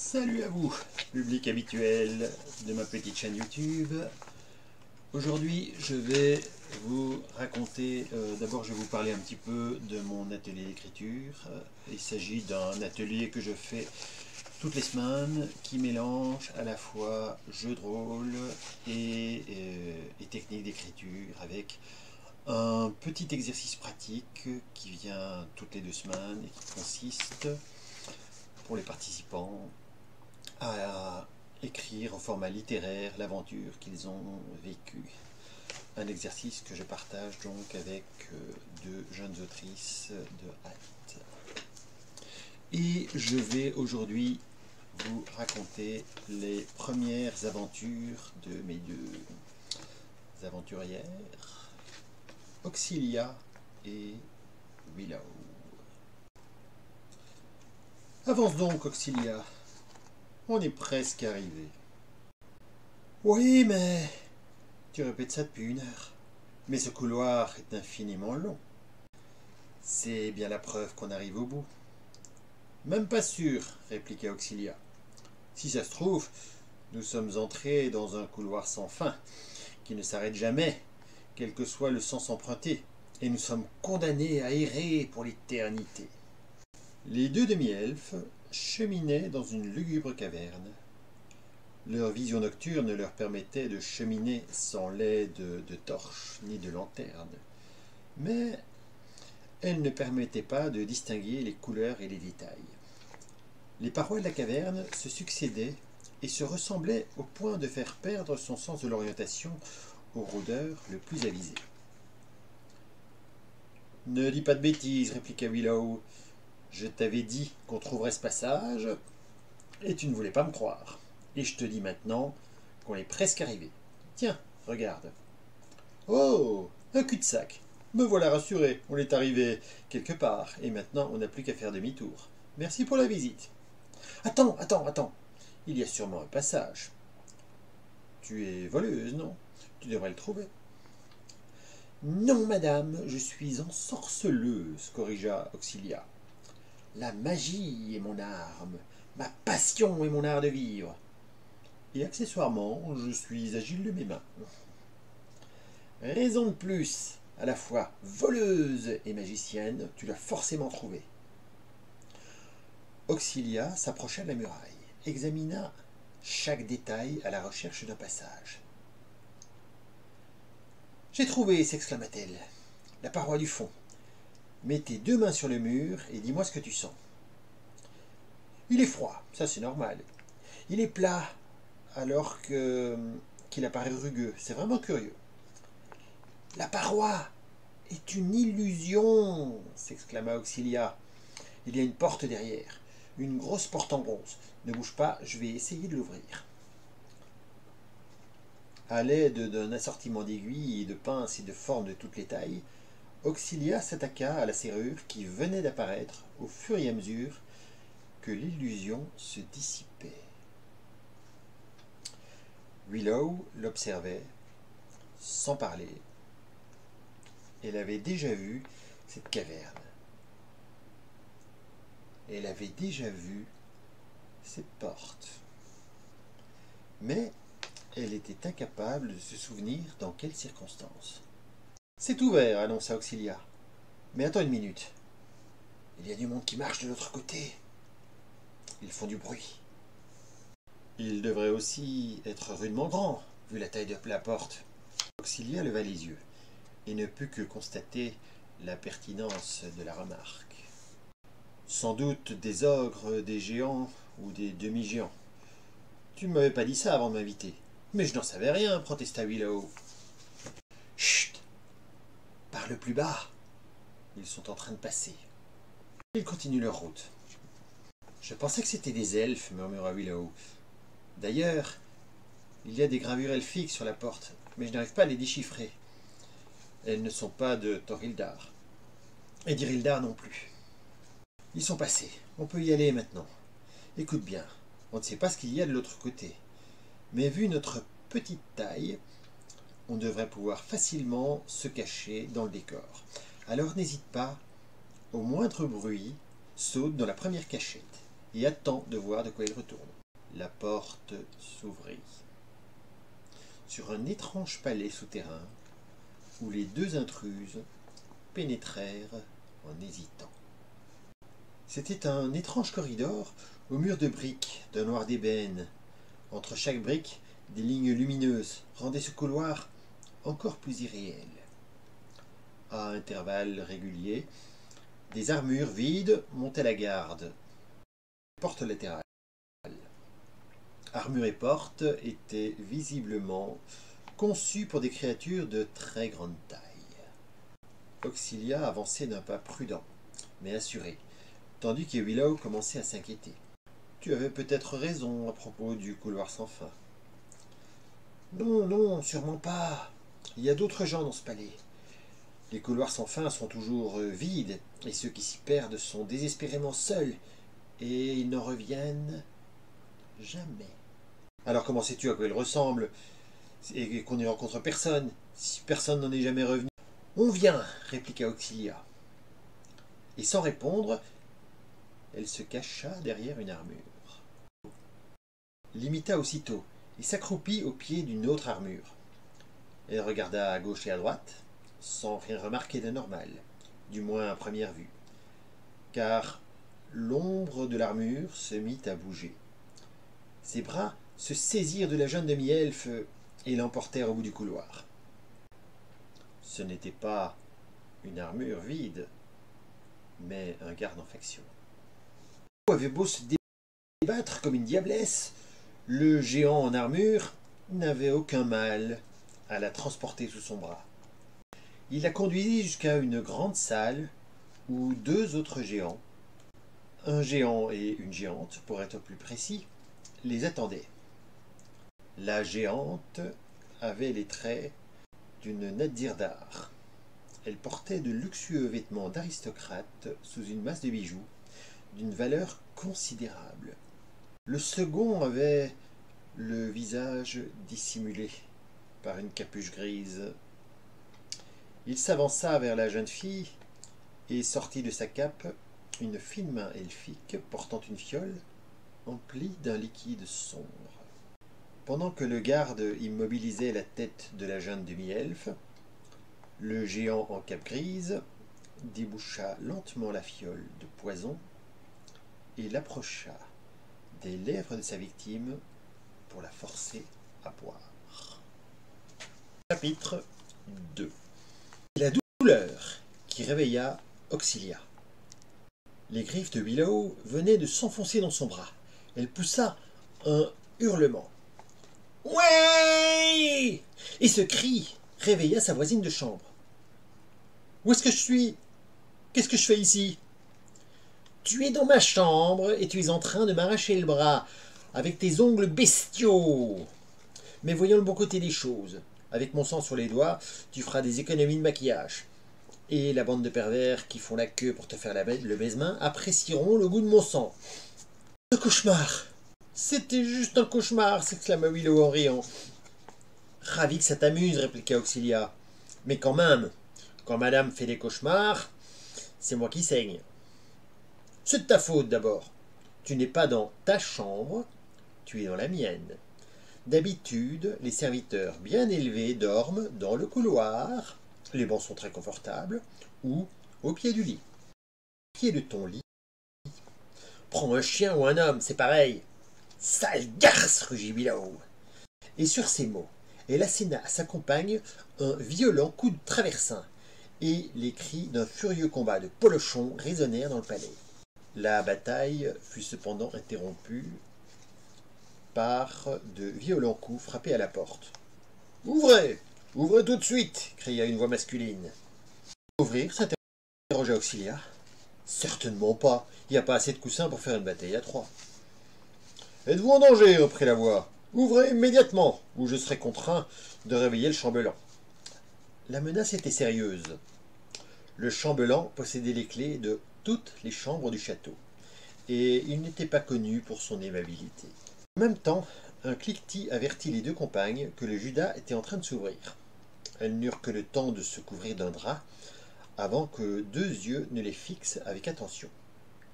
Salut à vous, public habituel de ma petite chaîne YouTube. Aujourd'hui, je vais vous raconter, d'abord je vais vous parler un petit peu de mon atelier d'écriture. Il s'agit d'un atelier que je fais toutes les semaines, qui mélange à la fois jeu de rôle et technique d'écriture, avec un petit exercice pratique qui vient toutes les 2 semaines et qui consiste, pour les participants, à écrire en format littéraire l'aventure qu'ils ont vécue. Un exercice que je partage donc avec 2 jeunes autrices de Halte. Et je vais aujourd'hui vous raconter les premières aventures de mes 2 aventurières, Auxilia et Willow. Avance donc, Auxilia. On est presque arrivé. Oui, mais... Tu répètes ça depuis 1 heure. Mais ce couloir est infiniment long. C'est bien la preuve qu'on arrive au bout. Même pas sûr, répliqua Auxilia. Si ça se trouve, nous sommes entrés dans un couloir sans fin, qui ne s'arrête jamais, quel que soit le sens emprunté, et nous sommes condamnés à errer pour l'éternité. Les 2 demi-elfes cheminaient dans une lugubre caverne. Leur vision nocturne leur permettait de cheminer sans l'aide de torches ni de lanternes, mais elle ne permettait pas de distinguer les couleurs et les détails. Les parois de la caverne se succédaient et se ressemblaient au point de faire perdre son sens de l'orientation au rôdeur le plus avisé. « Ne dis pas de bêtises, répliqua Willow. Je t'avais dit qu'on trouverait ce passage, et tu ne voulais pas me croire. Et je te dis maintenant qu'on est presque arrivé. Tiens, regarde. Oh, un cul-de-sac. Me voilà rassuré, on est arrivé quelque part, et maintenant on n'a plus qu'à faire demi-tour. Merci pour la visite. Attends. Il y a sûrement un passage. Tu es voleuse, non? Tu devrais le trouver. Non, madame, je suis ensorceleuse, corrigea Auxilia. La magie est mon arme, ma passion est mon art de vivre. Et accessoirement, je suis agile de mes mains. Raison de plus, à la fois voleuse et magicienne, tu l'as forcément trouvé. Auxilia s'approcha de la muraille, examina chaque détail à la recherche d'un passage. J'ai trouvé, s'exclama-t-elle, la paroi du fond. Mets tes 2 mains sur le mur et dis-moi ce que tu sens. Il est froid, ça c'est normal. Il est plat, alors qu'il apparaît rugueux. C'est vraiment curieux. La paroi est une illusion, s'exclama Auxilia. Il y a une porte derrière, une grosse porte en bronze. Ne bouge pas, je vais essayer de l'ouvrir. À l'aide d'un assortiment d'aiguilles et de pinces et de formes de toutes les tailles, Auxilia s'attaqua à la serrure qui venait d'apparaître au fur et à mesure que l'illusion se dissipait. Willow l'observait, sans parler. Elle avait déjà vu cette caverne. Elle avait déjà vu cette porte. Mais elle était incapable de se souvenir dans quelles circonstances. « C'est ouvert, annonça Auxilia. Mais attends une minute. Il y a du monde qui marche de l'autre côté. Ils font du bruit. Il devrait aussi être rudement grand, vu la taille de la porte. » Auxilia leva les yeux et ne put que constater la pertinence de la remarque. Sans doute des ogres, des géants ou des demi-géants. Tu ne m'avais pas dit ça avant de m'inviter. Mais je n'en savais rien, protesta Willow. Chut! Parle plus bas. Ils sont en train de passer. Ils continuent leur route. Je pensais que c'était des elfes, murmura Willow. D'ailleurs, il y a des gravures elfiques sur la porte, mais je n'arrive pas à les déchiffrer. Elles ne sont pas de Torhildar. Et d'Irildar non plus. Ils sont passés. On peut y aller maintenant. Écoute bien, on ne sait pas ce qu'il y a de l'autre côté. Mais vu notre petite taille, on devrait pouvoir facilement se cacher dans le décor. Alors n'hésite pas, au moindre bruit, saute dans la première cachette et attends de voir de quoi il retourne. La porte s'ouvrit. Sur un étrange palais souterrain, où les deux intruses pénétrèrent en hésitant. C'était un étrange corridor aux murs de briques d'un noir d'ébène. Entre chaque brique, des lignes lumineuses rendaient ce couloir encore plus irréel. À intervalles réguliers, des armures vides montaient la garde. Porte latérale. Armures et portes étaient visiblement conçues pour des créatures de très grande taille. Auxilia avançait d'un pas prudent, mais assuré, tandis que Willow commençait à s'inquiéter. « Tu avais peut-être raison à propos du couloir sans fin. »« Non, non, sûrement pas. Il y a d'autres gens dans ce palais. Les couloirs sans fin sont toujours vides, et ceux qui s'y perdent sont désespérément seuls, et ils n'en reviennent jamais. » « Alors comment sais-tu à quoi ils ressemblent, et qu'on n'y rencontre personne, si personne n'en est jamais revenu ?»« On vient, » répliqua Auxilia. Et sans répondre, elle se cacha derrière une armure. L'imita aussitôt et s'accroupit au pied d'une autre armure. Elle regarda à gauche et à droite, sans rien remarquer d'anormal, du moins à première vue, car l'ombre de l'armure se mit à bouger. Ses bras se saisirent de la jeune demi-elfe et l'emportèrent au bout du couloir. Ce n'était pas une armure vide, mais un garde en faction. Elle avait beau se débattre comme une diablesse, le géant en armure n'avait aucun mal à la transporter sous son bras. Il la conduisit jusqu'à une grande salle où deux autres géants, un géant et une géante pour être plus précis, les attendaient. La géante avait les traits d'une Nadirdar. Elle portait de luxueux vêtements d'aristocrate sous une masse de bijoux d'une valeur considérable. Le second avait le visage dissimulé par une capuche grise. Il s'avança vers la jeune fille et sortit de sa cape une fine main elfique portant une fiole emplie d'un liquide sombre. Pendant que le garde immobilisait la tête de la jeune demi-elfe, le géant en cape grise déboucha lentement la fiole de poison et l'approcha des lèvres de sa victime pour la forcer à boire. Chapitre 2. La douleur qui réveilla Auxilia. Les griffes de Willow venaient de s'enfoncer dans son bras. Elle poussa un hurlement. « Ouais !» Et ce cri réveilla sa voisine de chambre. « Où est-ce que je suis? Qu'est-ce que je fais ici ?»« Tu es dans ma chambre et tu es en train de m'arracher le bras avec tes ongles bestiaux. Mais voyons le bon côté des choses. Avec mon sang sur les doigts, tu feras des économies de maquillage. Et la bande de pervers qui font la queue pour te faire le baise-main apprécieront le goût de mon sang. »« Un cauchemar !»« C'était juste un cauchemar !» s'exclama Willow en riant. « Ravi que ça t'amuse, » répliqua Auxilia. « Mais quand même, quand madame fait des cauchemars, c'est moi qui saigne. »« C'est de ta faute d'abord. Tu n'es pas dans ta chambre, tu es dans la mienne. D'habitude, les serviteurs bien élevés dorment dans le couloir. Les bancs sont très confortables, ou au pied du lit. Au pied de ton lit, prends un chien ou un homme, c'est pareil. Sale garce, rugit Willow. Et sur ces mots, elle asséna à sa compagne un violent coup de traversin, et les cris d'un furieux combat de polochons résonnèrent dans le palais. La bataille fut cependant interrompue par de violents coups frappés à la porte. « Ouvrez! Ouvrez tout de suite !» cria une voix masculine. « Ouvrir ?» s'interrogea Auxilia. « Certainement pas. Il n'y a pas assez de coussins pour faire une bataille à trois. »« Êtes-vous en danger ?» reprit la voix. « Ouvrez immédiatement, ou je serai contraint de réveiller le chambellan. » La menace était sérieuse. Le chambellan possédait les clés de toutes les chambres du château, et il n'était pas connu pour son aimabilité. En même temps, un cliquetis avertit les deux compagnes que le Judas était en train de s'ouvrir. Elles n'eurent que le temps de se couvrir d'un drap avant que deux yeux ne les fixent avec attention.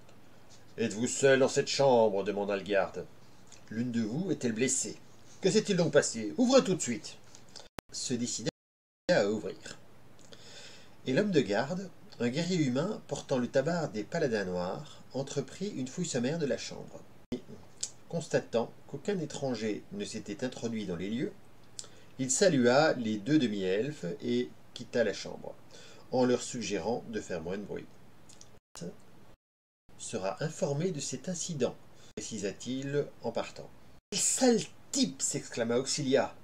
« Êtes-vous seul dans cette chambre ?» demanda le garde. L'une de vous est-elle blessée? Que s'est-il donc passé? Ouvrez tout de suite. Se décida à ouvrir. Et l'homme de garde, un guerrier humain portant le tabard des paladins noirs, entreprit une fouille sommaire de la chambre. Et, constatant qu'aucun étranger ne s'était introduit dans les lieux, il salua les deux demi-elfes et quitta la chambre, en leur suggérant de faire moins de bruit. Sera informé de cet incident, précisa-t-il en partant. Quel sale type! S'exclama Auxilia.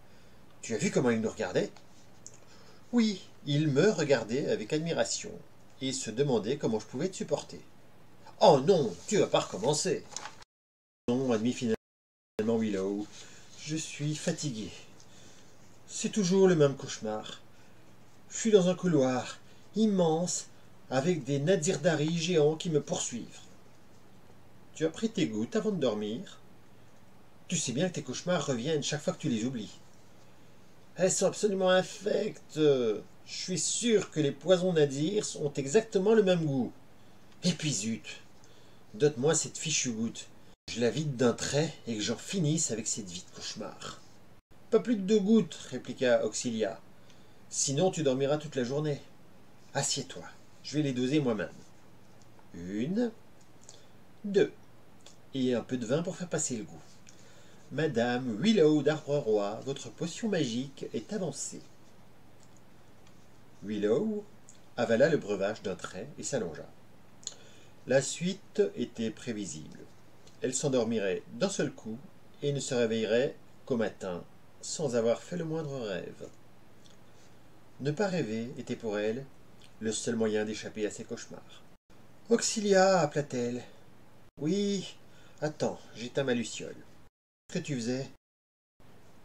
Tu as vu comment il nous regardait? Oui, il me regardait avec admiration et se demandait comment je pouvais te supporter. Oh non, tu vas pas recommencer. Non, admit finalement Willow. Je suis fatigué. C'est toujours le même cauchemar. Je suis dans un couloir immense avec des Nadzirdari géants qui me poursuivent. Tu as pris tes gouttes avant de dormir? Tu sais bien que tes cauchemars reviennent chaque fois que tu les oublies. Elles sont absolument infectes. Je suis sûr que les poisons Nadir ont exactement le même goût. Et puis zut, donne-moi cette fichue goutte. Je la vide d'un trait et que j'en finisse avec cette vie de cauchemar. Pas plus de 2 gouttes, répliqua Auxilia. Sinon tu dormiras toute la journée. Assieds-toi, je vais les doser moi-même. 1, 2, et un peu de vin pour faire passer le goût. Madame Willow d'Arbre-Roi, votre potion magique est avancée. Willow avala le breuvage d'un trait et s'allongea. La suite était prévisible. Elle s'endormirait d'un seul coup et ne se réveillerait qu'au matin, sans avoir fait le moindre rêve. Ne pas rêver était pour elle le seul moyen d'échapper à ses cauchemars. Auxilia, appela-t-elle. Oui, attends, j'éteins ma luciole. Qu'est-ce que tu faisais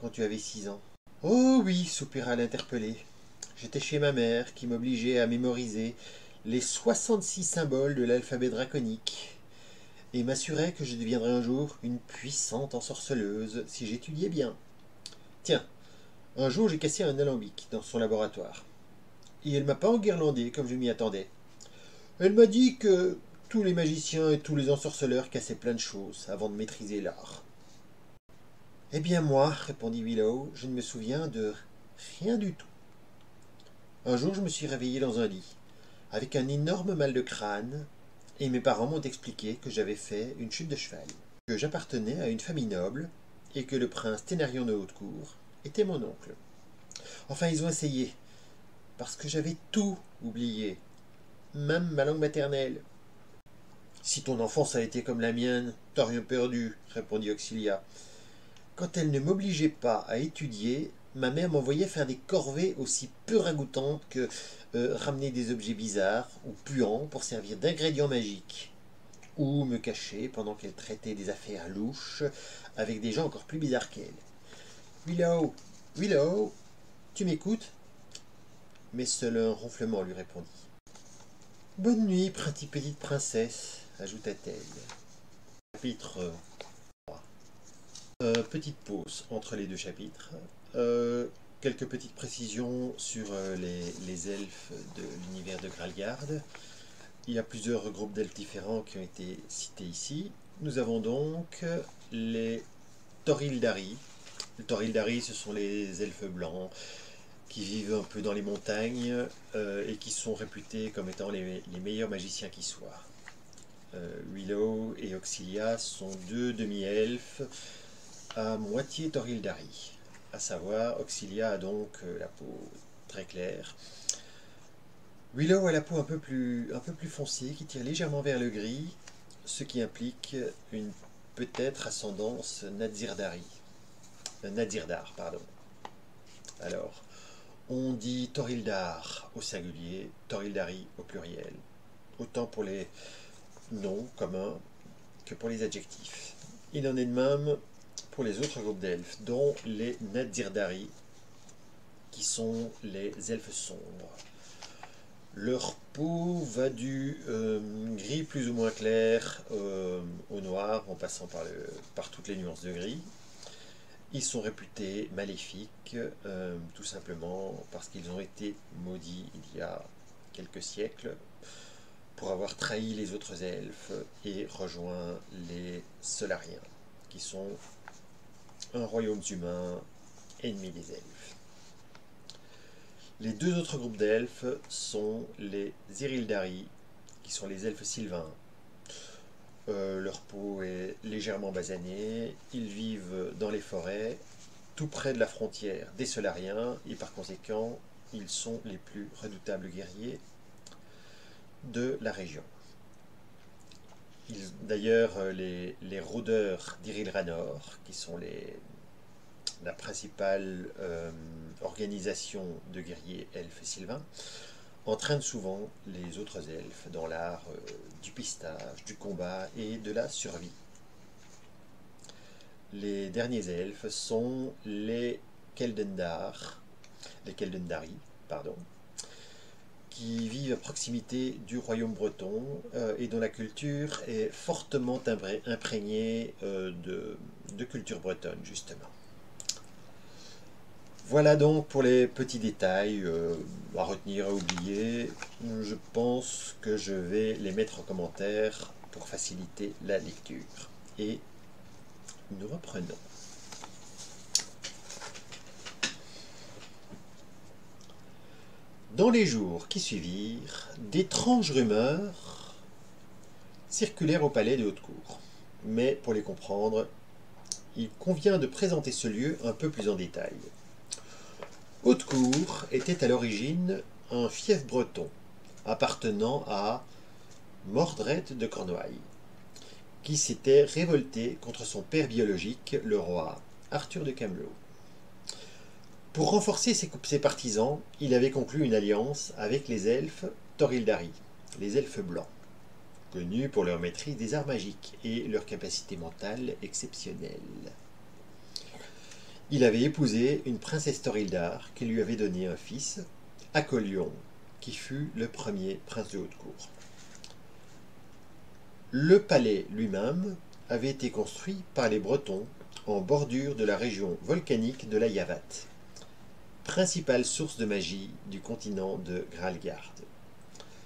quand tu avais 6 ans? Oh oui, soupira l'interpellé. J'étais chez ma mère qui m'obligeait à mémoriser les 66 symboles de l'alphabet draconique et m'assurait que je deviendrais un jour une puissante ensorceleuse si j'étudiais bien. Tiens, un jour j'ai cassé un alambic dans son laboratoire. Et elle m'a pas enguirlandé comme je m'y attendais. Elle m'a dit que tous les magiciens et tous les ensorceleurs cassaient plein de choses avant de maîtriser l'art. Eh bien moi, répondit Willow, je ne me souviens de rien du tout. Un jour je me suis réveillé dans un lit, avec un énorme mal de crâne, et mes parents m'ont expliqué que j'avais fait une chute de cheval, que j'appartenais à une famille noble, et que le prince Thénarion de Haute-Cour était mon oncle. Enfin, ils ont essayé, parce que j'avais tout oublié, même ma langue maternelle. Si ton enfance a été comme la mienne, t'as rien perdu, répondit Auxilia. Quand elle ne m'obligeait pas à étudier, ma mère m'envoyait faire des corvées aussi peu ragoûtantes que ramener des objets bizarres ou puants pour servir d'ingrédients magiques, ou me cacher pendant qu'elle traitait des affaires louches avec des gens encore plus bizarres qu'elle. Willow, Willow, tu m'écoutes? Mais seul un ronflement lui répondit. Bonne nuit, petite princesse, ajouta-t-elle. Chapitre 3. Petite pause entre les deux chapitres. Quelques petites précisions sur les elfes de l'univers de Gralgard. Il y a plusieurs groupes d'elfes différents qui ont été cités ici. Nous avons donc les Torildari. Les Torildari, ce sont les elfes blancs qui vivent un peu dans les montagnes et qui sont réputés comme étant les meilleurs magiciens qui soient. Willow et Auxilia sont 2 demi-elfes à moitié Torildari. À savoir, Auxilia a donc la peau très claire. Willow a la peau un peu plus foncée, qui tire légèrement vers le gris, ce qui implique une peut-être ascendance Nadzirdar, pardon. Alors, on dit Torildar au singulier, Torildari au pluriel, autant pour les noms communs que pour les adjectifs. Il en est de même pour les autres groupes d'elfes, dont les Nadzirdari, qui sont les elfes sombres. Leur peau va du gris plus ou moins clair au noir, en passant par toutes les nuances de gris. Ils sont réputés maléfiques, tout simplement parce qu'ils ont été maudits il y a quelques siècles pour avoir trahi les autres elfes et rejoint les Solariens, qui sont un royaume humain ennemi des elfes. Les deux autres groupes d'elfes sont les Zirildari, qui sont les elfes sylvains. Leur peau est légèrement basanée, ils vivent dans les forêts, tout près de la frontière des Solariens, et par conséquent, ils sont les plus redoutables guerriers de la région. D'ailleurs, les rôdeurs d'Irilranor, qui sont la principale organisation de guerriers elfes et sylvains, entraînent souvent les autres elfes dans l'art du pistage, du combat et de la survie. Les derniers elfes sont les Keldendari, pardon, qui vivent à proximité du royaume breton et dont la culture est fortement imprégnée de culture bretonne, justement. Voilà donc pour les petits détails à retenir, à oublier. Je pense que je vais les mettre en commentaire pour faciliter la lecture. Et nous reprenons. Dans les jours qui suivirent, d'étranges rumeurs circulèrent au palais de Haute-Cour. Mais pour les comprendre, il convient de présenter ce lieu un peu plus en détail. Haute-Cour était à l'origine un fief breton appartenant à Mordred de Cornouailles, qui s'était révolté contre son père biologique, le roi Arthur de Camelot. Pour renforcer ses partisans, il avait conclu une alliance avec les elfes Torildari, les elfes blancs, connus pour leur maîtrise des arts magiques et leur capacité mentale exceptionnelle. Il avait épousé une princesse Torildar qui lui avait donné un fils, Acolion, qui fut le premier prince de Haute-Cour. Le palais lui-même avait été construit par les Bretons en bordure de la région volcanique de la Yavat, principale source de magie du continent de Gralgard.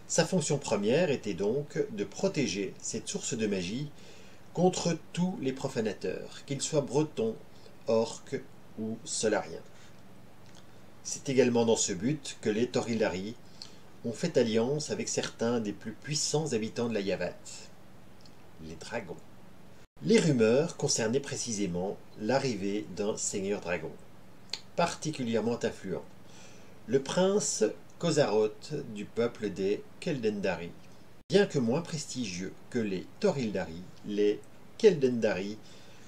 Sa fonction première était donc de protéger cette source de magie contre tous les profanateurs, qu'ils soient bretons, orques ou solariens. C'est également dans ce but que les Torildari ont fait alliance avec certains des plus puissants habitants de la Yavat, les dragons. Les rumeurs concernaient précisément l'arrivée d'un seigneur dragon, particulièrement influent, le prince Kozaroth du peuple des Keldendari. Bien que moins prestigieux que les Torildari, les Keldendari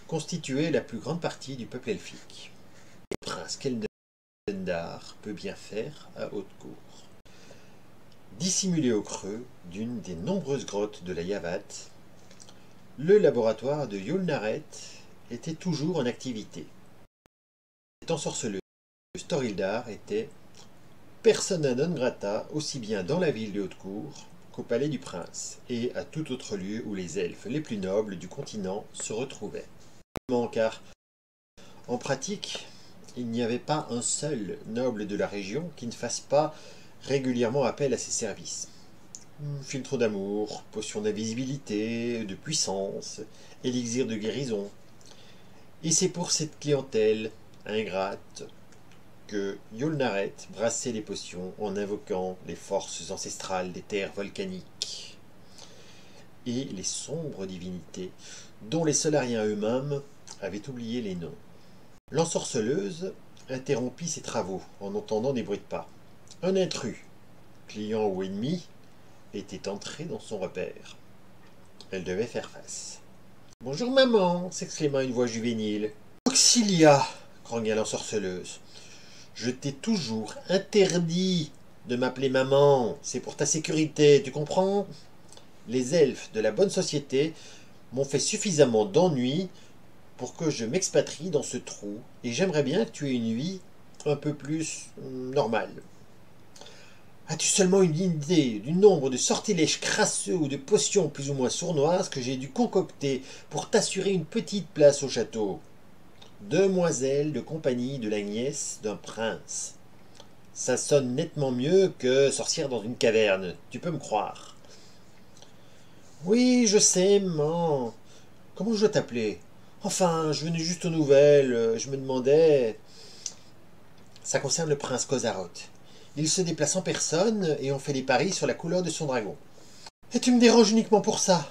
constituaient la plus grande partie du peuple elfique. Le prince Keldendar peut bien faire à Haute-Cour. Dissimulé au creux d'une des nombreuses grottes de la Yavat, le laboratoire de Yolnaret était toujours en activité. Cette ensorceleuse Torildar était persona non grata aussi bien dans la ville de Haute-Cour qu'au palais du prince et à tout autre lieu où les elfes les plus nobles du continent se retrouvaient. Car en pratique, il n'y avait pas un seul noble de la région qui ne fasse pas régulièrement appel à ses services. Filtre d'amour, potion d'invisibilité, de puissance, élixir de guérison. Et c'est pour cette clientèle ingrate que Yolnaret brassait les potions en invoquant les forces ancestrales des terres volcaniques et les sombres divinités dont les Solariens eux-mêmes avaient oublié les noms. L'ensorceleuse interrompit ses travaux en entendant des bruits de pas. Un intrus, client ou ennemi, était entré dans son repère. Elle devait faire face. « Bonjour maman !» s'exclama une voix juvénile. « Auxilia !» grogna l'ensorceleuse. « Je t'ai toujours interdit de m'appeler maman. C'est pour ta sécurité, tu comprends ? Les elfes de la bonne société m'ont fait suffisamment d'ennuis pour que je m'expatrie dans ce trou, et j'aimerais bien que tu aies une vie un peu plus normale. As-tu seulement une idée du nombre de sortilèges crasseux ou de potions plus ou moins sournoises que j'ai dû concocter pour t'assurer une petite place au château? Demoiselle de compagnie de la nièce d'un prince. Ça sonne nettement mieux que sorcière dans une caverne, tu peux me croire. Oui, je sais, maman. Comment je dois t'appeler? Enfin, je venais juste aux nouvelles, je me demandais... Ça concerne le prince Kozaroth. Il se déplace en personne et on fait des paris sur la couleur de son dragon. Et tu me déranges uniquement pour ça?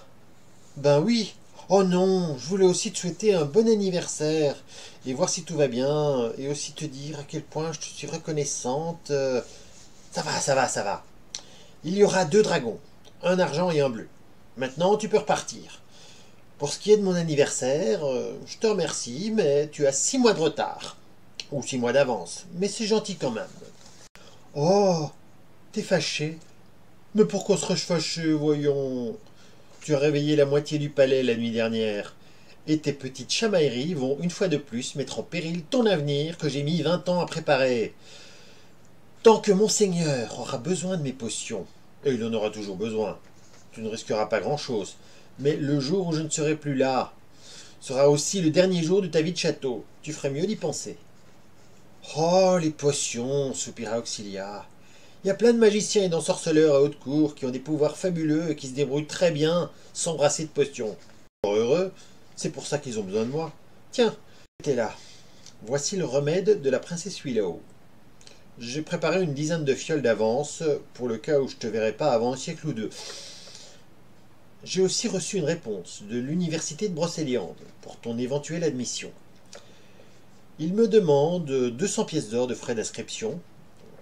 Ben oui. Oh non, je voulais aussi te souhaiter un bon anniversaire et voir si tout va bien et aussi te dire à quel point je te suis reconnaissante. Ça va, ça va, ça va. Il y aura 2 dragons, un argent et un bleu. Maintenant, tu peux repartir. Pour ce qui est de mon anniversaire, je te remercie, mais tu as 6 mois de retard. Ou 6 mois d'avance, mais c'est gentil quand même. Oh, t'es fâché? Mais pourquoi serais-je fâché, voyons? Tu as réveillé la moitié du palais la nuit dernière, et tes petites chamailleries vont une fois de plus mettre en péril ton avenir que j'ai mis 20 ans à préparer. Tant que Monseigneur aura besoin de mes potions, et il en aura toujours besoin, tu ne risqueras pas grand-chose, mais le jour où je ne serai plus là sera aussi le dernier jour de ta vie de château. Tu ferais mieux d'y penser. Oh, les potions, soupira Auxilia. Il y a plein de magiciens et d'ensorceleurs à haute cour qui ont des pouvoirs fabuleux et qui se débrouillent très bien sans brasser de potions. Heureux, c'est pour ça qu'ils ont besoin de moi. Tiens, t'es là. Voici le remède de la princesse Willow. J'ai préparé une dizaine de fioles d'avance pour le cas où je te verrai pas avant un siècle ou deux. J'ai aussi reçu une réponse de l'université de Brocéliande pour ton éventuelle admission. Il me demande 200 pièces d'or de frais d'inscription,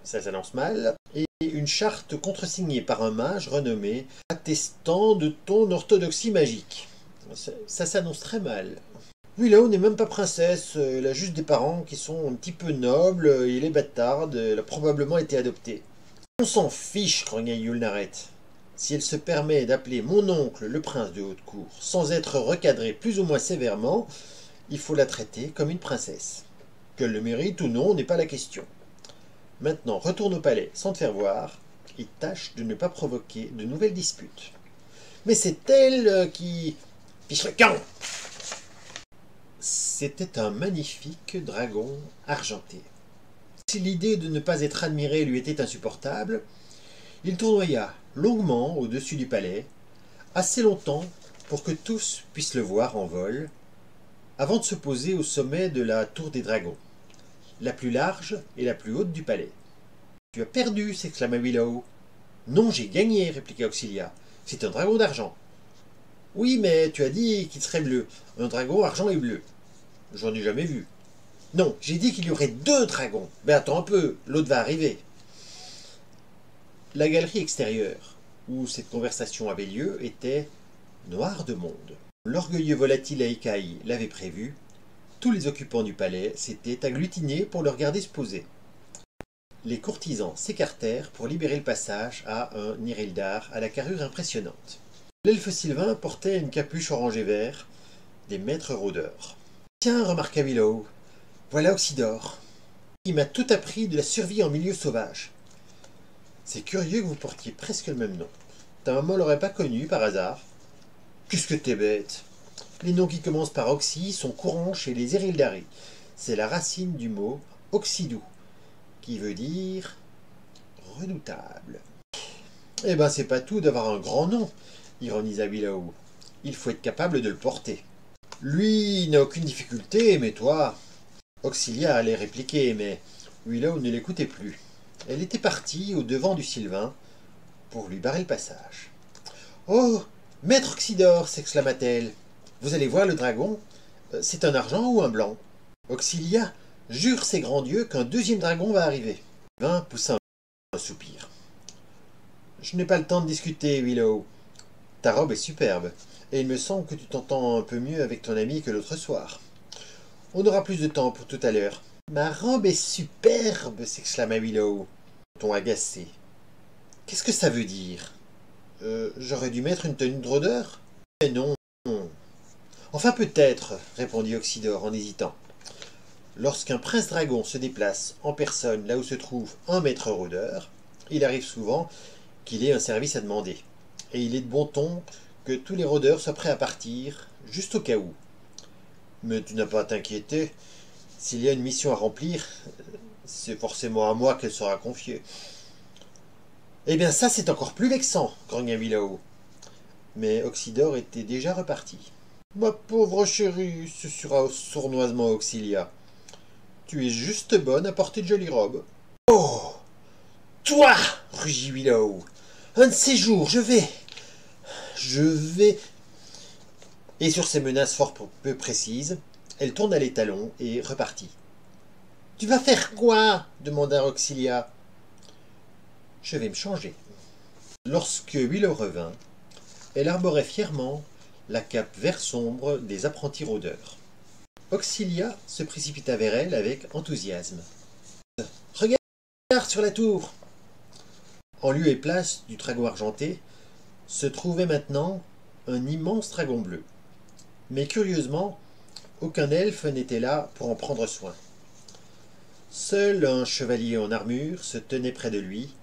ça s'annonce mal, et une charte contresignée par un mage renommé attestant de ton orthodoxie magique. Ça s'annonce très mal. Willow n'est même pas princesse, elle a juste des parents qui sont un petit peu nobles, et elle est bâtarde, elle a probablement été adoptée. On s'en fiche, grogna Yulnaret. Si elle se permet d'appeler mon oncle le prince de haute cour sans être recadrée plus ou moins sévèrement, il faut la traiter comme une princesse. Qu'elle le mérite ou non n'est pas la question. Maintenant, retourne au palais sans te faire voir et tâche de ne pas provoquer de nouvelles disputes. Mais c'est elle qui... Fiche le camp! C'était un magnifique dragon argenté. Si l'idée de ne pas être admiré lui était insupportable, il tournoya longuement au-dessus du palais, assez longtemps pour que tous puissent le voir en vol, avant de se poser au sommet de la tour des dragons, la plus large et la plus haute du palais. « Tu as perdu !» s'exclama Willow. « Non, j'ai gagné !» répliqua Auxilia. « C'est un dragon d'argent. »« Oui, mais tu as dit qu'il serait bleu. Un dragon argent et bleu. »« J'en ai jamais vu. »« Non, j'ai dit qu'il y aurait 2 dragons. Mais attends un peu, l'autre va arriver. » La galerie extérieure, où cette conversation avait lieu, était noire de monde. L'orgueilleux volatile Aikaï l'avait prévu. Tous les occupants du palais s'étaient agglutinés pour le regarder se poser. Les courtisans s'écartèrent pour libérer le passage à un Nirildar à la carrure impressionnante. L'elfe Sylvain portait une capuche orange et vert, des maîtres rôdeurs. « Tiens, remarqua Willow, voilà Oxydore. Il m'a tout appris de la survie en milieu sauvage. C'est curieux que vous portiez presque le même nom. Ta maman l'aurait pas connu par hasard. Qu'est-ce que t'es bête. Les noms qui commencent par Oxy sont courants chez les Erildari. C'est la racine du mot Oxydou, qui veut dire redoutable. Eh ben c'est pas tout d'avoir un grand nom, ironisa Willow. Il faut être capable de le porter. Lui n'a aucune difficulté, mais toi... Auxilia allait répliquer, mais Willow ne l'écoutait plus. Elle était partie au devant du Sylvain pour lui barrer le passage. « Oh, maître Oxydore !» s'exclama-t-elle. « Vous allez voir le dragon? C'est un argent ou un blanc ?» Auxilia jure ses grands dieux qu'un 2e dragon va arriver. Sylvain poussa un soupir. « Je n'ai pas le temps de discuter, Willow. Ta robe est superbe, et il me semble que tu t'entends un peu mieux avec ton ami que l'autre soir. On aura plus de temps pour tout à l'heure. »« Ma robe est superbe !» s'exclama Willow, ton agacé. « Qu'est-ce que ça veut dire? J'aurais dû mettre une tenue de rôdeur? »« Mais non. »« Enfin peut-être, » répondit Oxydore en hésitant. « Lorsqu'un prince dragon se déplace en personne là où se trouve un maître rôdeur, il arrive souvent qu'il ait un service à demander. Et il est de bon ton que tous les rôdeurs soient prêts à partir, juste au cas où. Mais tu n'as pas à t'inquiéter. S'il y a une mission à remplir, c'est forcément à moi qu'elle sera confiée. »« Eh bien ça c'est encore plus vexant, grogna Willow. Mais Oxydore était déjà reparti. Ma pauvre chérie, susurra sournoisement Auxilia. Tu es juste bonne à porter de jolies robes. Oh, toi, rugit Willow. Un de ces jours, je vais... Et sur ces menaces fort peu précises, elle tourna les talons et repartit. Tu vas faire quoi demanda Auxilia. Je vais me changer. Lorsque Willow revint, elle arborait fièrement la cape vert sombre des apprentis rôdeurs. Auxilia se précipita vers elle avec enthousiasme. Regarde sur la tour. En lieu et place du dragon argenté se trouvait maintenant un immense dragon bleu. Mais curieusement, aucun elfe n'était là pour en prendre soin. Seul un chevalier en armure se tenait près de lui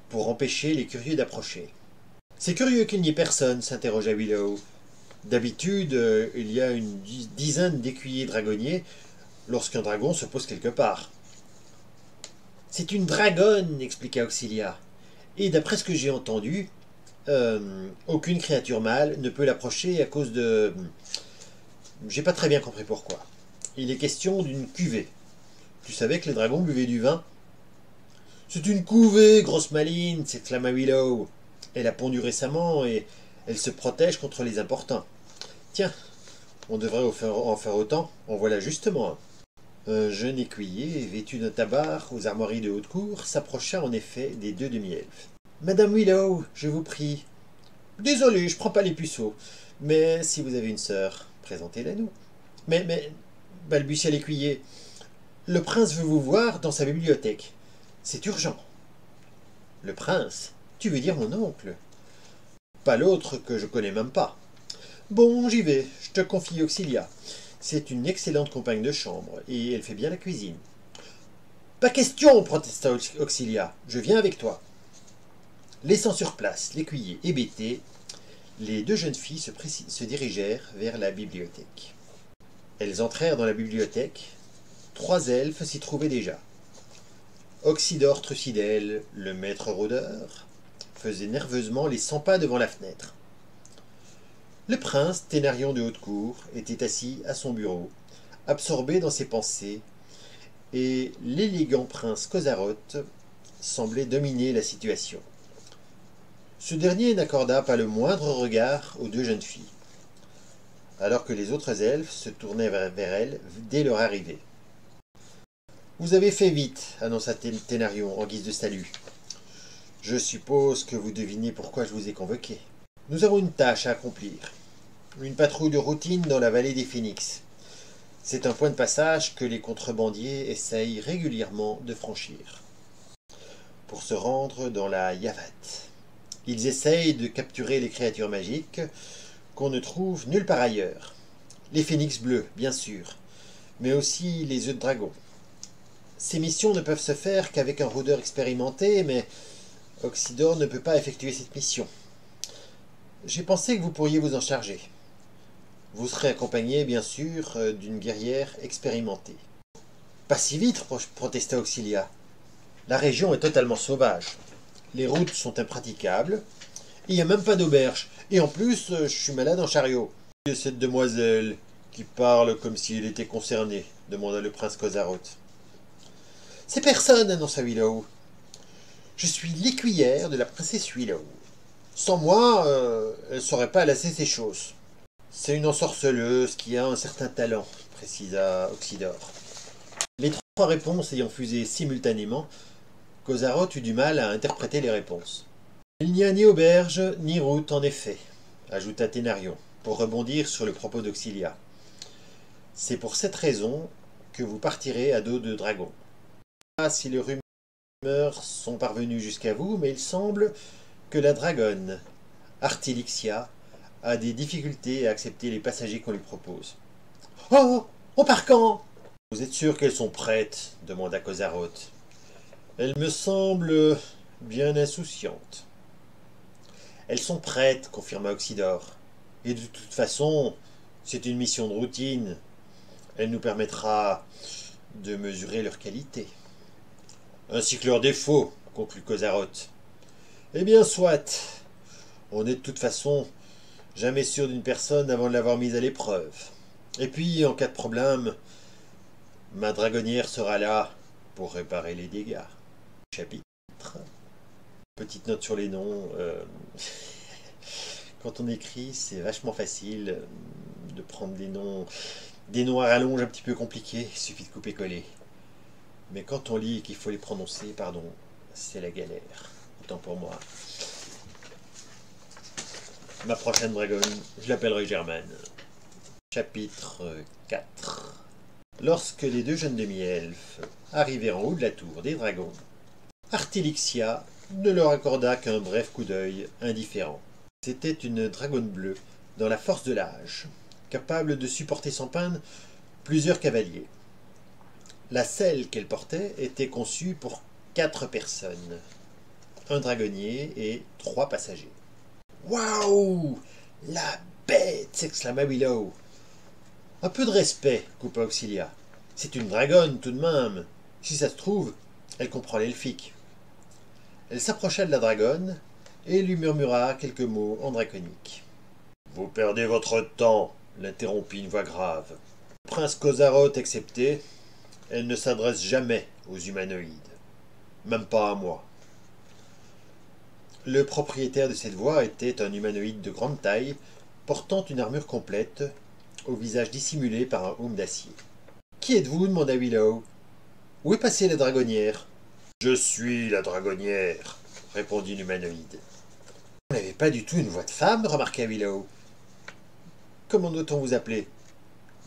pour empêcher les curieux d'approcher. C'est curieux qu'il n'y ait personne, s'interrogea Willow. D'habitude, il y a une dizaine d'écuyers dragonniers lorsqu'un dragon se pose quelque part. C'est une dragonne, expliqua Auxilia. Et d'après ce que j'ai entendu, aucune créature mâle ne peut l'approcher à cause de... J'ai pas très bien compris pourquoi. Il est question d'une cuvée. Tu savais que les dragons buvaient du vin? C'est une couvée, grosse maline, s'exclama Willow. Elle a pondu récemment et elle se protège contre les importuns. Tiens, on devrait en faire autant, en voilà justement un. Un jeune écuyer, vêtu d'un tabard aux armoiries de haute cour, s'approcha en effet des deux demi-elfes. Madame Willow, je vous prie. Désolé, je prends pas les puceaux. Mais si vous avez une sœur, présentez-la nous. Mais, balbutia l'écuyer, le prince veut vous voir dans sa bibliothèque. C'est urgent. Le prince? Tu veux dire mon oncle? Pas l'autre que je connais même pas. Bon, j'y vais, je te confie Auxilia. C'est une excellente compagne de chambre, et elle fait bien la cuisine. Pas question, protesta Auxilia, je viens avec toi. Laissant sur place l'écuyer hébété, les deux jeunes filles se dirigèrent vers la bibliothèque. Elles entrèrent dans la bibliothèque. 3 elfes s'y trouvaient déjà. Oxydore Trucidel, le maître rôdeur, faisait nerveusement les 100 pas devant la fenêtre. Le prince, Thénarion de Haute-Cour, était assis à son bureau, absorbé dans ses pensées, et l'élégant prince Cosarotte semblait dominer la situation. Ce dernier n'accorda pas le moindre regard aux deux jeunes filles, alors que les autres elfes se tournaient vers elles dès leur arrivée. « Vous avez fait vite, annonça Thénarion en guise de salut. Je suppose que vous devinez pourquoi je vous ai convoqué. Nous avons une tâche à accomplir. Une patrouille de routine dans la vallée des Phénix. C'est un point de passage que les contrebandiers essayent régulièrement de franchir pour se rendre dans la Yavat. Ils essayent de capturer les créatures magiques qu'on ne trouve nulle part ailleurs. Les phénix bleus, bien sûr, mais aussi les œufs de dragon. Ces missions ne peuvent se faire qu'avec un rôdeur expérimenté, mais Oxydore ne peut pas effectuer cette mission. J'ai pensé que vous pourriez vous en charger. Vous serez accompagné, bien sûr, d'une guerrière expérimentée. Pas si vite, protesta Auxilia. La région est totalement sauvage. Les routes sont impraticables. Il n'y a même pas d'auberge. Et en plus, je suis malade en chariot. Et cette demoiselle qui parle comme s'il était concerné, demanda le prince Cosarotte. C'est personne, annonça Willow. Je suis l'écuyère de la princesse Willow. Sans moi, elle ne saurait pas lasser ses choses. C'est une ensorceleuse qui a un certain talent, précisa Oxydore. Les 3 réponses ayant fusé simultanément, Cosarotte eut du mal à interpréter les réponses. Il n'y a ni auberge, ni route, en effet, ajouta Thénarion, pour rebondir sur le propos d'Auxilia. C'est pour cette raison que vous partirez à dos de dragon. Pas si les rumeurs sont parvenues jusqu'à vous, mais il semble que la dragonne, Artilixia, a des difficultés à accepter les passagers qu'on lui propose. « Oh, on part quand ?»« Vous êtes sûr qu'elles sont prêtes ?» demanda Cosarotte. « Elles me semblent bien insouciantes. »« Elles sont prêtes, confirma Oxydore. Et de toute façon, c'est une mission de routine. Elle nous permettra de mesurer leur qualité. »« Ainsi que leurs défauts, conclut Cosarotte. »« Eh bien, soit. On est de toute façon Jamais sûr d'une personne avant de l'avoir mise à l'épreuve. Et puis, en cas de problème, ma dragonnière sera là pour réparer les dégâts. Chapitre. Petite note sur les noms. Quand on écrit, c'est vachement facile de prendre des noms à rallonge un petit peu compliqués. Il suffit de couper-coller. Mais quand on lit et qu'il faut les prononcer, pardon, c'est la galère. Autant pour moi. Ma prochaine dragonne, je l'appellerai Germaine. Chapitre 4. Lorsque les deux jeunes demi-elfes arrivèrent en haut de la tour des dragons, Artilixia ne leur accorda qu'un bref coup d'œil indifférent. C'était une dragonne bleue, dans la force de l'âge, capable de supporter sans peine plusieurs cavaliers. La selle qu'elle portait était conçue pour 4 personnes, un dragonnier et 3 passagers. « Waouh! La bête !» s'exclama Willow. « Un peu de respect, coupa Auxilia. C'est une dragonne tout de même. Si ça se trouve, elle comprend l'elfique. » Elle s'approcha de la dragonne et lui murmura quelques mots en draconique. « Vous perdez votre temps, » l'interrompit une voix grave. « Prince Kozaroth excepté, elle ne s'adresse jamais aux humanoïdes. Même pas à moi. » Le propriétaire de cette voix était un humanoïde de grande taille, portant une armure complète, au visage dissimulé par un aume d'acier. « Qui êtes-vous » demanda Willow. « Où est passée la dragonnière ?»« Je suis la dragonnière, » répondit l'humanoïde. « Vous n'avez pas du tout une voix de femme » remarqua Willow. « Comment doit-on vous appeler ?»«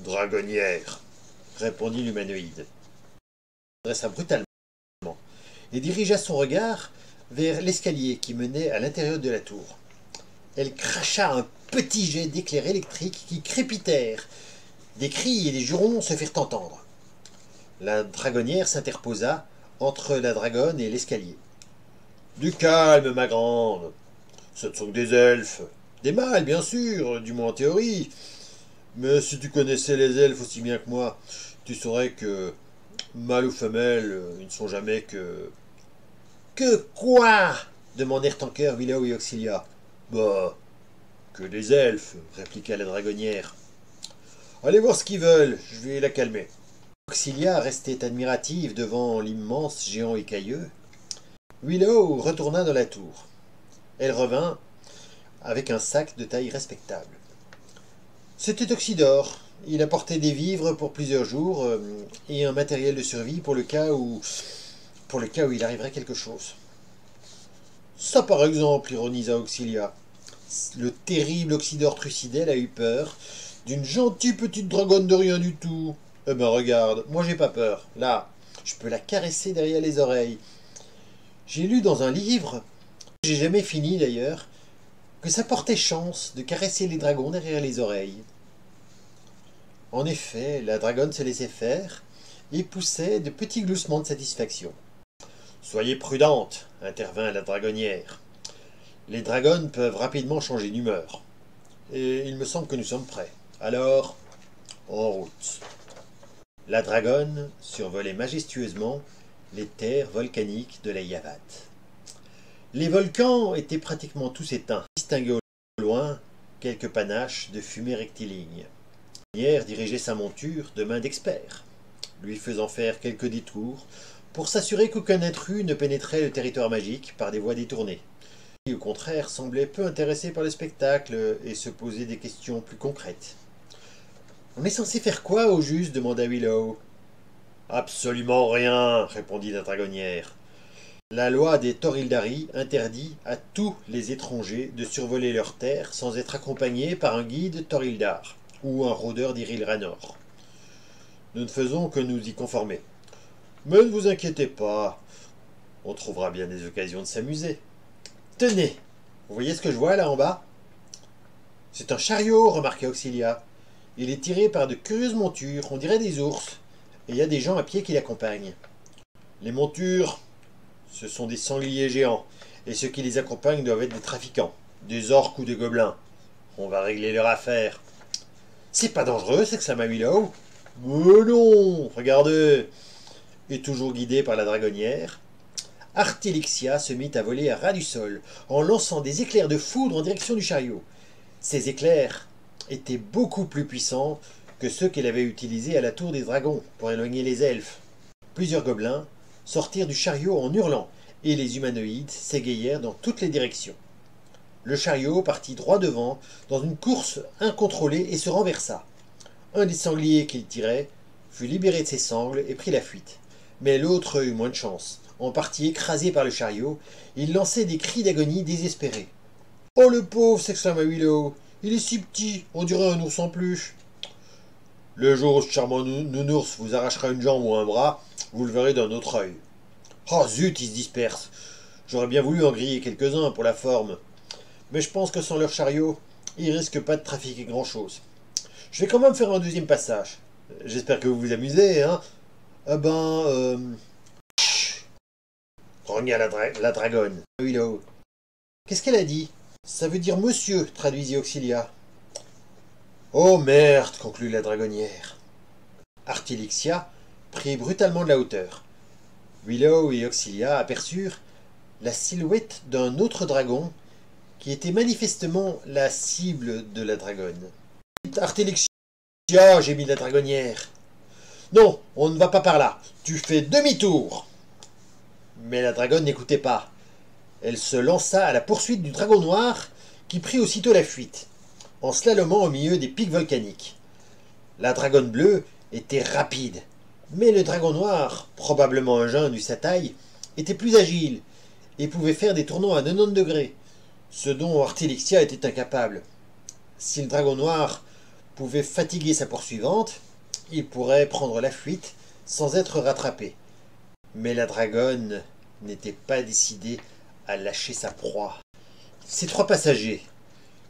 Dragonnière, » répondit l'humanoïde. Il s'adressa brutalement et dirigea son regard vers l'escalier qui menait à l'intérieur de la tour. Elle cracha un petit jet d'éclairs électriques qui crépitèrent. Des cris et des jurons se firent entendre. La dragonnière s'interposa entre la dragonne et l'escalier. « Du calme, ma grande. Ce ne sont que des elfes. Des mâles, bien sûr, du moins en théorie. Mais si tu connaissais les elfes aussi bien que moi, tu saurais que, mâles ou femelles, ils ne sont jamais que... »« Que quoi ?» demandèrent en chœur Willow et Auxilia. « Bah, que des elfes, » répliqua la dragonnière. « Allez voir ce qu'ils veulent, je vais la calmer. » Auxilia restait admirative devant l'immense géant écailleux. Willow retourna dans la tour. Elle revint avec un sac de taille respectable. C'était Oxydore. Il apportait des vivres pour plusieurs jours et un matériel de survie pour le cas où il arriverait quelque chose. Ça par exemple, ironisa Auxilia. Le terrible Oxydore Trucidel a eu peur d'une gentille petite dragonne de rien du tout. Eh ben regarde, moi j'ai pas peur. Là, je peux la caresser derrière les oreilles. J'ai lu dans un livre, j'ai jamais fini d'ailleurs, que ça portait chance de caresser les dragons derrière les oreilles. En effet, la dragonne se laissait faire et poussait de petits gloussements de satisfaction. « Soyez prudente, » intervint la dragonnière. « Les dragonnes peuvent rapidement changer d'humeur. Et il me semble que nous sommes prêts. Alors, en route. » La dragonne survolait majestueusement les terres volcaniques de la Yavat. Les volcans étaient pratiquement tous éteints, distingués au loin quelques panaches de fumée rectiligne. La dragonnière dirigeait sa monture de main d'expert, lui faisant faire quelques détours pour s'assurer qu'aucun intrus ne pénétrait le territoire magique par des voies détournées. Qui, au contraire, semblait peu intéressé par le spectacle et se posait des questions plus concrètes. « On est censé faire quoi au juste » demanda Willow. « Absolument rien » répondit la dragonnière. La loi des Torildari interdit à tous les étrangers de survoler leurs terres sans être accompagnés par un guide Torildar ou un rôdeur d'Iril Ranor. Nous ne faisons que nous y conformer. Mais ne vous inquiétez pas, on trouvera bien des occasions de s'amuser. Tenez, vous voyez ce que je vois là en bas? C'est un chariot, remarqua Auxilia. Il est tiré par de curieuses montures, on dirait des ours, et il y a des gens à pied qui l'accompagnent. Les montures, ce sont des sangliers géants, et ceux qui les accompagnent doivent être des trafiquants, des orques ou des gobelins. On va régler leur affaire. C'est pas dangereux, s'exclama Willow. Mais non, regardez. Et toujours guidé par la dragonnière, Artilixia se mit à voler à ras du sol, en lançant des éclairs de foudre en direction du chariot. Ces éclairs étaient beaucoup plus puissants que ceux qu'elle avait utilisés à la tour des dragons pour éloigner les elfes. Plusieurs gobelins sortirent du chariot en hurlant, et les humanoïdes s'égayèrent dans toutes les directions. Le chariot partit droit devant, dans une course incontrôlée, et se renversa. Un des sangliers qu'il tirait fut libéré de ses sangles et prit la fuite. Mais l'autre eut moins de chance. En partie écrasé par le chariot, il lançait des cris d'agonie désespérés. « Oh le pauvre !» s'exclama Willow. « Il est si petit, on dirait un ours en peluche. »« Le jour où ce charmant nounours vous arrachera une jambe ou un bras, vous le verrez d'un autre œil. »« Oh zut, ils se dispersent. J'aurais bien voulu en griller quelques-uns pour la forme. Mais je pense que sans leur chariot, ils risquent pas de trafiquer grand-chose. Je vais quand même faire un deuxième passage. J'espère que vous vous amusez, hein. Chut, grogna la dragonne. Willow. Qu'est-ce qu'elle a dit? Ça veut dire monsieur, traduisit Auxilia. Oh merde, conclut la dragonnière. Artilixia prit brutalement de la hauteur. Willow et Auxilia aperçurent la silhouette d'un autre dragon qui était manifestement la cible de la dragonne. Artilixia, gémit la dragonnière. Non, on ne va pas par là. Tu fais demi-tour. Mais la dragonne n'écoutait pas. Elle se lança à la poursuite du dragon noir qui prit aussitôt la fuite, en slalomant au milieu des pics volcaniques. La dragonne bleue était rapide, mais le dragon noir, probablement un jeune vu sa taille, était plus agile et pouvait faire des tournois à 90 degrés, ce dont Artilixia était incapable. Si le dragon noir pouvait fatiguer sa poursuivante, il pourrait prendre la fuite sans être rattrapé. Mais la dragonne n'était pas décidée à lâcher sa proie. Ces trois passagers,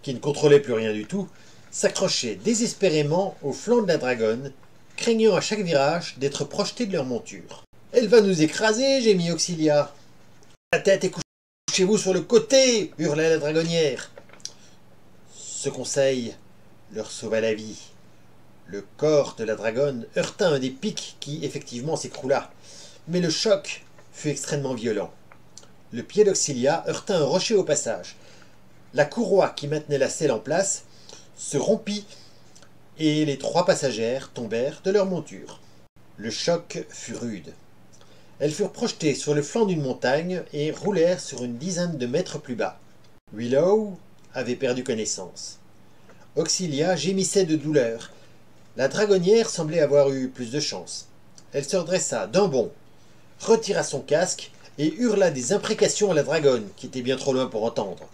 qui ne contrôlaient plus rien du tout, s'accrochaient désespérément au flanc de la dragonne, craignant à chaque virage d'être projetés de leur monture. « Elle va nous écraser !» gémit Auxilia. « La tête et couchez-vous sur le côté !» hurla la dragonnière. Ce conseil leur sauva la vie. Le corps de la dragonne heurta un des pics qui, effectivement, s'écroula. Mais le choc fut extrêmement violent. Le pied d'Auxilia heurta un rocher au passage. La courroie qui maintenait la selle en place se rompit et les trois passagères tombèrent de leur monture. Le choc fut rude. Elles furent projetées sur le flanc d'une montagne et roulèrent sur une dizaine de mètres plus bas. Willow avait perdu connaissance. Auxilia gémissait de douleur. La dragonnière semblait avoir eu plus de chance. Elle se redressa d'un bond, retira son casque et hurla des imprécations à la dragonne, qui était bien trop loin pour entendre.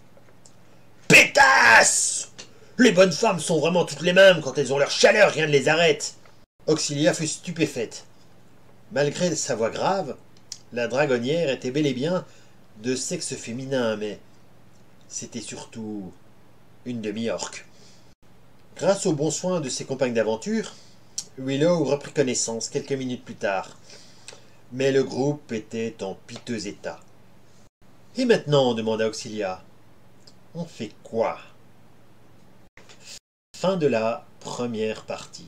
« Pétasse! Les bonnes femmes sont vraiment toutes les mêmes, quand elles ont leur chaleur, rien ne les arrête !» Auxilia fut stupéfaite. Malgré sa voix grave, la dragonnière était bel et bien de sexe féminin, mais c'était surtout une demi-orque. Grâce aux bons soins de ses compagnes d'aventure, Willow reprit connaissance quelques minutes plus tard. Mais le groupe était en piteux état. « Et maintenant ?» demanda Auxilia. « On fait quoi ?» Fin de la première partie.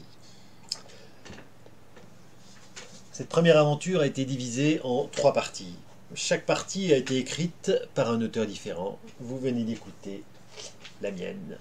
Cette première aventure a été divisée en 3 parties. Chaque partie a été écrite par un auteur différent. Vous venez d'écouter la mienne.